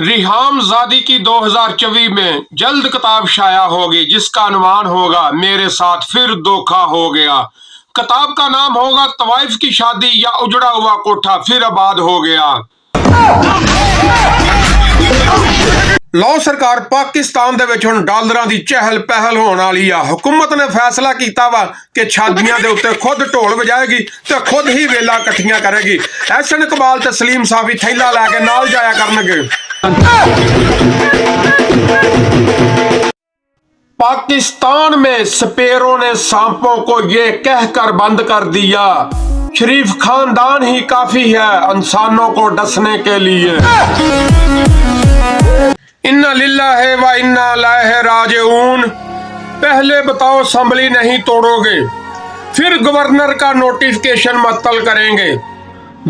रिहाम ज़ादी की 2024 में जल्द किताब शाया होगी जिसका अनुमान होगा मेरे साथ फिर धोखा हो गया। किताब का नाम होगा तवाइफ की शादी या उजड़ा हुआ कोठा फिर आबाद हो गया। ਲਓ ਸਰਕਾਰ ਪਾਕਿਸਤਾਨ ਦੇ ਵਿੱਚ ਹੁਣ ਡਾਲਰਾਂ ਦੀ ਚਹਿਲ ਪਹਿਲ ਹੋਣ ਵਾਲੀ ਆ। ਹੁਕੂਮਤ ਨੇ ਫੈਸਲਾ ਕੀਤਾ ਵਾ ਕਿ ਸ਼ਾਦੀਆਂ ਦੇ ਉੱਤੇ ਖੁਦ ਢੋਲ ਵਜਾਏਗੀ ਤੇ ਖੁਦ ਹੀ ਵੇਲਾ ਇਕੱਠੀਆਂ ਕਰੇਗੀ। ਐਸਨ ਇਕਬਾਲ ਤੇ ਸਲੀਮ ਸਾਫੀ ਥੈਲਾ ਲੈ ਕੇ ਨਾਲ ਜਾਇਆ ਕਰਨਗੇ। पाकिस्तान में स्पेरों ने सांपों को ये कहकर बंद कर दिया, शरीफ खानदान ही काफी है इंसानों को डसने के लिए। इन्ना लिल्लाहि व इन्ना इलैहि राजिऊन। पहले बताओ असम्बली नहीं तोड़ोगे, फिर गवर्नर का नोटिफिकेशन मअतल करेंगे।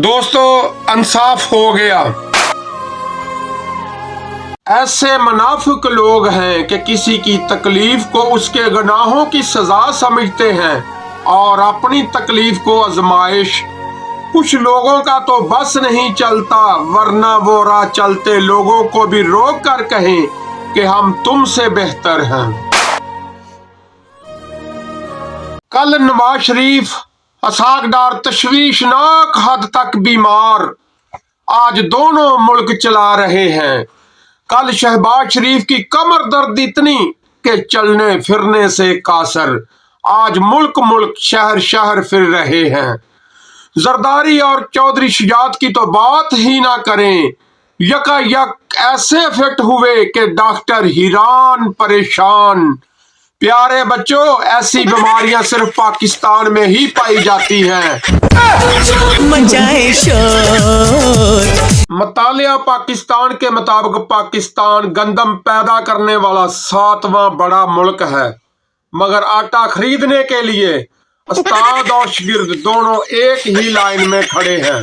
दोस्तों इंसाफ हो गया। ऐसे मुनाफिक लोग हैं कि किसी की तकलीफ को उसके गुनाहों की सजा समझते हैं और अपनी तकलीफ को आजमाइश। कुछ लोगों का तो बस नहीं चलता, वरना वो राह चलते लोगों को भी रोक कर कहें कि हम तुमसे बेहतर हैं। कल नवाज शरीफ असागदार तशवीशनाक हद तक बीमार, आज दोनों मुल्क चला रहे हैं। कल शहबाज शरीफ की कमर दर्द इतनी कि चलने फिरने से कासर, आज मुल्क मुल्क शहर शहर फिर रहे हैं। जरदारी और चौधरी शुजात की तो बात ही ना करें, यकायक ऐसे फिट हुए कि डॉक्टर हैरान परेशान। प्यारे बच्चों, ऐसी बीमारियां सिर्फ पाकिस्तान में ही पाई जाती हैं। मुतालिया पाकिस्तान के मुताबिक पाकिस्तान गंदम पैदा करने वाला 7वां बड़ा मुल्क है, मगर आटा खरीदने के लिए उस्ताद और शागिर्द दोनों एक ही लाइन में खड़े हैं।